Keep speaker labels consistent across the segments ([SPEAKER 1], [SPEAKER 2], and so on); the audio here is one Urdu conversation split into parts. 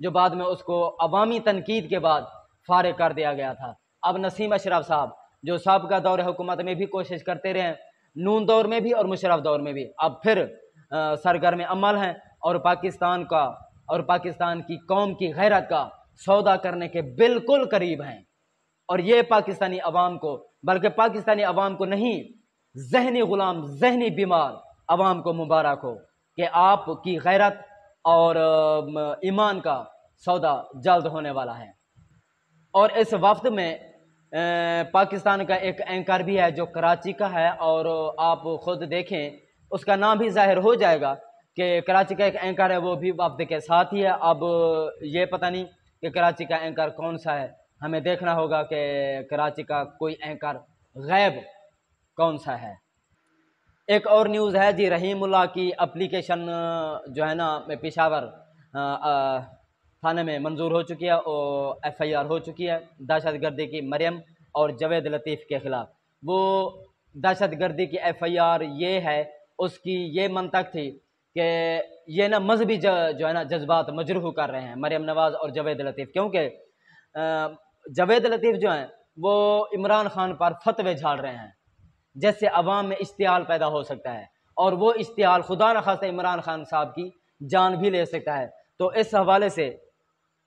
[SPEAKER 1] جو بعد میں اس کو عوامی تنقید کے بعد فارغ کر دیا گیا تھا۔ اب نسیم اشرف صاحب جو سابقہ دور حکومت میں بھی کوشش کرتے رہے، نون دور میں بھی اور مشرف دور میں بھی، اب پھر سرگرم عمل ہیں اور پاکستان کی قوم کی غیرت کا سودا کرنے کے بالکل قریب ہیں۔ اور یہ پاکستانی عوام کو، بلکہ پاکستانی عوام کو نہیں، ذہنی غلام، ذہنی بیمار عوام کو مبارک ہو کہ آپ کی غیرت اور ایمان کا سودا جلد ہونے والا ہے۔ اور اس وفد میں پاکستان کا ایک اینکر بھی ہے جو کراچی کا ہے، اور آپ خود دیکھیں اس کا نام بھی ظاہر ہو جائے گا کہ کراچی کا ایک اینکر ہے، وہ بھی وفد کے ساتھ ہی ہے۔ اب یہ پتہ نہیں کہ کراچی کا اینکر کون سا ہے، ہمیں دیکھنا ہوگا کہ کراچی کا کوئی اینکر غیب کون سا ہے۔ ایک اور نیوز ہے جی، رحیم اللہ کی اپلیکیشن جو ہے نا پشاور تھانے میں منظور ہو چکی ہے اور ایف آئی آر ہو چکی ہے دہشت گردی کی مریم اور جوید لطیف کے خلاف۔ وہ دہشت گردی کی ایف آئی آر یہ ہے، اس کی یہ منطق تھی کہ یہ نا مذہبی جو ہے نا جذبات مجروح کر رہے ہیں مریم نواز اور جوید لطیف، کیونکہ جوید لطیف جو ہیں وہ عمران خان پر فتوے جھاڑ رہے ہیں جس سے عوام میں اشتعال پیدا ہو سکتا ہے، اور وہ اشتعال خدا نخواستہ عمران خان صاحب کی جان بھی لے سکتا ہے۔ تو اس حوالے سے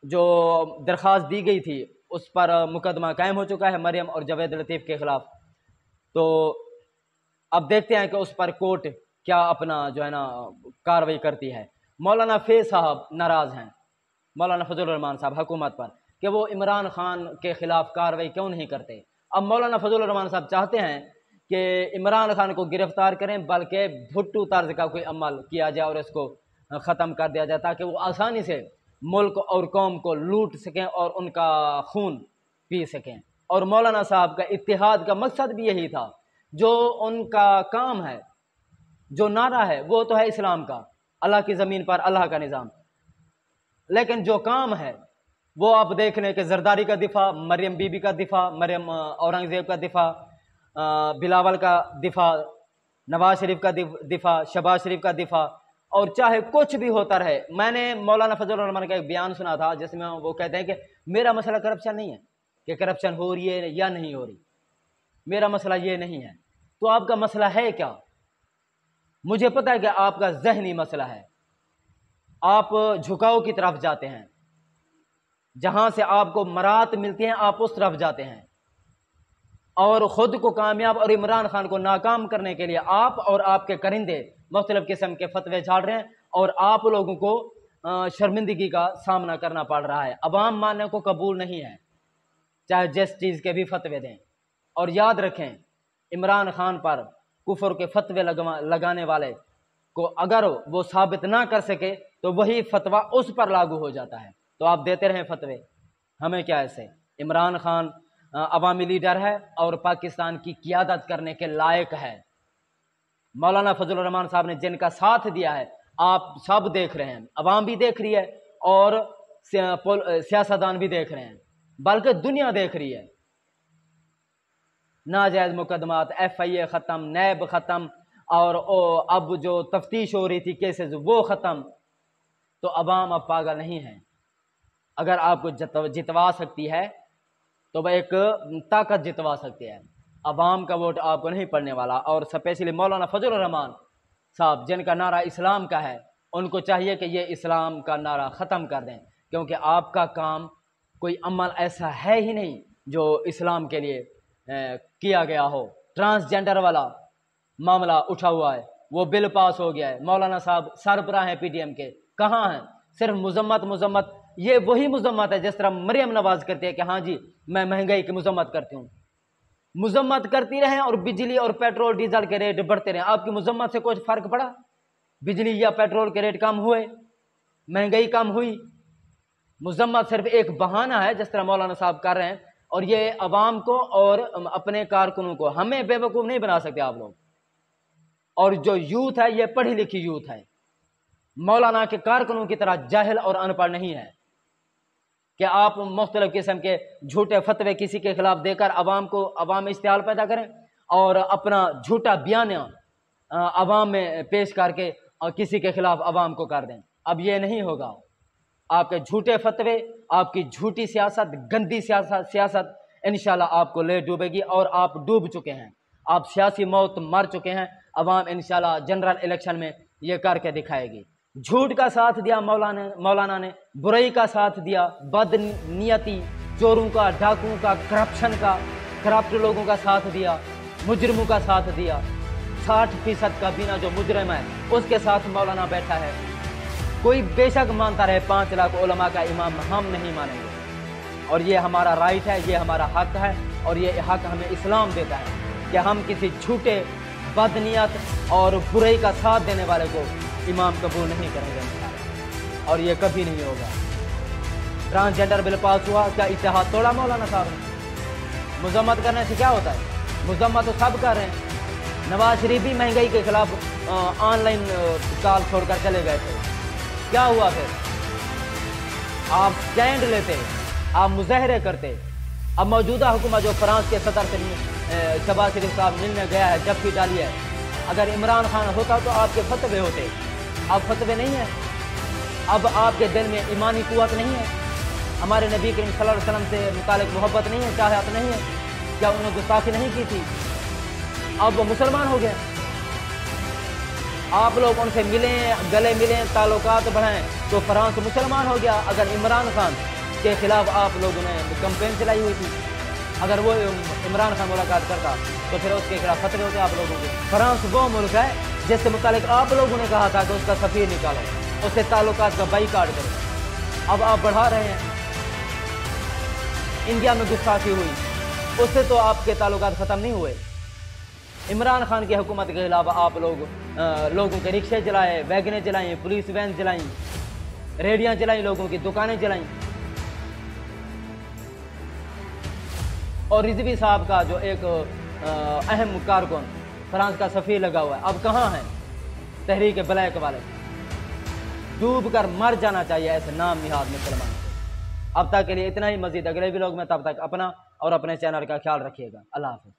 [SPEAKER 1] جو درخواست دی گئی تھی اس پر مقدمہ قائم ہو چکا ہے مریم اور جوید لطیف کے خلاف۔ تو اب دیکھتے ہیں کہ اس پر کورٹ کیا اپنا جو ہے نا کارروائی کرتی ہے۔ مولانا فیض صاحب ناراض ہیں، مولانا فضل الرحمان صاحب حکومت پر، کہ وہ عمران خان کے خلاف کارروائی کیوں نہیں کرتے۔ اب مولانا فضل الرحمان صاحب چاہتے ہیں کہ عمران خان کو گرفتار کریں، بلکہ بھٹو طرز کا کوئی عمل کیا جائے اور اس کو ختم کر دیا جائے تاکہ وہ آسانی سے ملک اور قوم کو لوٹ سکیں اور ان کا خون پی سکیں۔ اور مولانا صاحب کا اتحاد کا مقصد بھی یہی تھا، جو ان کا کام ہے، جو نعرہ ہے وہ تو ہے اسلام کا، اللہ کی زمین پر اللہ کا نظام، لیکن جو کام ہے وہ آپ دیکھ لیں کہ زرداری کا دفاع، مریم بی بی کا دفاع، مریم اورنگزیب کا دفاع، بلاول کا دفاع، نواز شریف کا دفاع، شہباز شریف کا دفاع، اور چاہے کچھ بھی ہوتا رہے۔ میں نے مولانا فضل الرحمان کا ایک بیان سنا تھا جس میں وہ کہتے ہیں کہ میرا مسئلہ کرپشن نہیں ہے کہ کرپشن ہو رہی ہے یا نہیں ہو رہی، میرا مسئلہ یہ نہیں ہے۔ تو آپ کا مسئلہ ہے کیا؟ مجھے پتہ ہے کہ آپ کا ذہنی مسئلہ ہے، آپ جھکاؤ کی طرف جاتے ہیں، جہاں سے آپ کو مرات ملتی ہیں آپ اس طرف جاتے ہیں، اور خود کو کامیاب اور عمران خان کو ناکام کرنے کے لیے آپ اور آپ کے کرندے مختلف قسم کے فتوے جھاڑ رہے ہیں، اور آپ لوگوں کو شرمندگی کا سامنا کرنا پڑ رہا ہے۔ عوام ماننے کو قبول نہیں ہے، چاہے جس چیز کے بھی فتوے دیں۔ اور یاد رکھیں، عمران خان پر کفر کے فتوے لگانے والے کو اگر وہ ثابت نہ کر سکے تو وہی فتویٰ اس پر لاگو ہو جاتا ہے۔ تو آپ دیتے رہیں فتوے، ہمیں کیا ایسے؟ عمران خان عوامی لیڈر ہے اور پاکستان کی قیادت کرنے کے لائق ہے۔ مولانا فضل الرحمان صاحب نے جن کا ساتھ دیا ہے آپ سب دیکھ رہے ہیں، عوام بھی دیکھ رہی ہے اور سیاستدان بھی دیکھ رہے ہیں، بلکہ دنیا دیکھ رہی ہے۔ ناجائز مقدمات، ایف آئی اے ختم، نیب ختم، اور اب جو تفتیش ہو رہی تھی کیسز وہ ختم۔ تو عوام اب پاگل نہیں ہے، اگر آپ کو جتوا سکتی ہے تو وہ ایک طاقت جتوا سکتی ہے، عوام کا ووٹ آپ کو نہیں پڑنے والا۔ اور اسپیشلی مولانا فضل الرحمان صاحب جن کا نعرہ اسلام کا ہے، ان کو چاہیے کہ یہ اسلام کا نعرہ ختم کر دیں، کیونکہ آپ کا کام کوئی عمل ایسا ہے ہی نہیں جو اسلام کے لیے کیا گیا ہو۔ ٹرانسجنڈر والا معاملہ اٹھا ہوا ہے، وہ بل پاس ہو گیا ہے، مولانا صاحب سربراہ ہیں پی ٹی ایم کے، کہاں ہیں؟ صرف مذمت۔ یہ وہی مذمت ہے جس طرح مریم نواز کرتی ہے کہ ہاں جی میں مہنگائی کی مذمت کرتی ہوں، مذمت کرتی رہیں اور بجلی اور پیٹرول ڈیزل کے ریٹ بڑھتے رہیں۔ آپ کی مذمت سے کچھ فرق پڑا؟ بجلی یا پیٹرول کے ریٹ کم ہوئے؟ مہنگائی کم ہوئی؟ مذمت صرف ایک بہانہ ہے جس طرح مولانا صاحب کر رہے ہیں، اور یہ عوام کو اور اپنے کارکنوں کو، ہمیں بے وقوف نہیں بنا سکتے آپ لوگ۔ اور جو یوتھ ہے یہ پڑھی لکھی یوتھ ہے، مولانا کے کارکنوں کی طرح جاہل اور ان پڑھ نہیں ہے کہ آپ مختلف قسم کے جھوٹے فتوے کسی کے خلاف دے کر عوام میں اشتعال پیدا کریں اور اپنا جھوٹا بیانیہ عوام میں پیش کر کے اور کسی کے خلاف عوام کو کر دیں۔ اب یہ نہیں ہوگا۔ آپ کے جھوٹے فتوے، آپ کی جھوٹی سیاست، گندی سیاست انشاءاللہ آپ کو لے ڈوبے گی، اور آپ ڈوب چکے ہیں، آپ سیاسی موت مر چکے ہیں۔ عوام انشاءاللہ جنرل الیکشن میں یہ کر کے دکھائے گی۔ جھوٹ کا ساتھ دیا مولانا نے، برائی کا ساتھ دیا، بد نیتی، چوروں کا، ڈاکوؤں کا، کرپشن کا، کرپٹ لوگوں کا ساتھ دیا، مجرموں کا ساتھ دیا۔ 60% کا بینا جو مجرم ہے اس کے ساتھ مولانا بیٹھا ہے۔ کوئی بے شک مانتا رہے 5 لاکھ علماء کا امام، ہم نہیں مانیں گے، اور یہ ہمارا رائٹ ہے، یہ ہمارا حق ہے، اور یہ حق ہمیں اسلام دیتا ہے کہ ہم کسی جھوٹے، بدنیت اور برائی کا ساتھ دینے والے کو امام قبول نہیں کریں گے انشاءاللہ، اور یہ کبھی نہیں ہوگا۔ ٹرانسجنڈر بل پاس ہوا، کیا اتحاد توڑا مولانا صاحب نے؟ مذمت کرنے سے کیا ہوتا ہے؟ مذمت تو سب کر رہے ہیں۔ نواز شریف بھی مہنگائی کے خلاف آن لائن کال چھوڑ کر چلے گئے تھے، کیا ہوا پھر؟ آپ سٹینڈ لیتے، آپ مظاہرے کرتے۔ اب موجودہ حکومت جو فرانس کے صدر سے شہباز شریف صاحب ملنے گیا ہے، جبکہ ڈالی ہے، اگر عمران خان ہوتا تو آپ کے فتوے ہوتے، اب فتوے نہیں ہیں، اب آپ کے دل میں ایمانی قوت نہیں ہے، ہمارے نبی کریم صلی اللہ علیہ وسلم سے متعلق محبت نہیں ہے، چاہت نہیں ہے، کیا انہوں نے گستاخی نہیں کی تھی؟ اب وہ مسلمان ہو گئے، آپ لوگ ان سے ملیں، گلے ملیں، تعلقات بڑھائیں تو فرانس مسلمان ہو گیا۔ اگر عمران خان کے خلاف آپ لوگوں نے کمپین چلائی ہوئی تھی، اگر وہ عمران خان ملاقات کرتا تو پھر اس کے خلاف فتوے ہوتے آپ لوگوں کے۔ فرانس وہ ملک ہے جس سے متعلق آپ لوگوں نے کہا تھا کہ اس کا سفیر نکالو، اس سے تعلقات کا بائیکاٹ کرو، اب آپ بڑھا رہے ہیں۔ انڈیا میں گستاخی ہوئی، اس سے تو آپ کے تعلقات ختم نہیں ہوئے۔ عمران خان کی حکومت کے خلاف آپ لوگوں کے رکشے جلائے، ویگنیں جلائیں، پولیس وین جلائیں، ریڑیاں جلائیں، لوگوں کی دکانیں جلائیں، اور رضوی صاحب کا جو ایک اہم کارکن فرانس کا سفیر لگا ہوا ہے، اب کہاں ہیں تحریک بلیک والے؟ ڈوب کر مر جانا چاہیے ایسے نام نہاد مسلمان کو۔ اب تک کے لیے اتنا ہی، مزید اگلے ولاگ میں، تب تک اپنا اور اپنے چینل کا خیال رکھیے گا۔ اللہ حافظ۔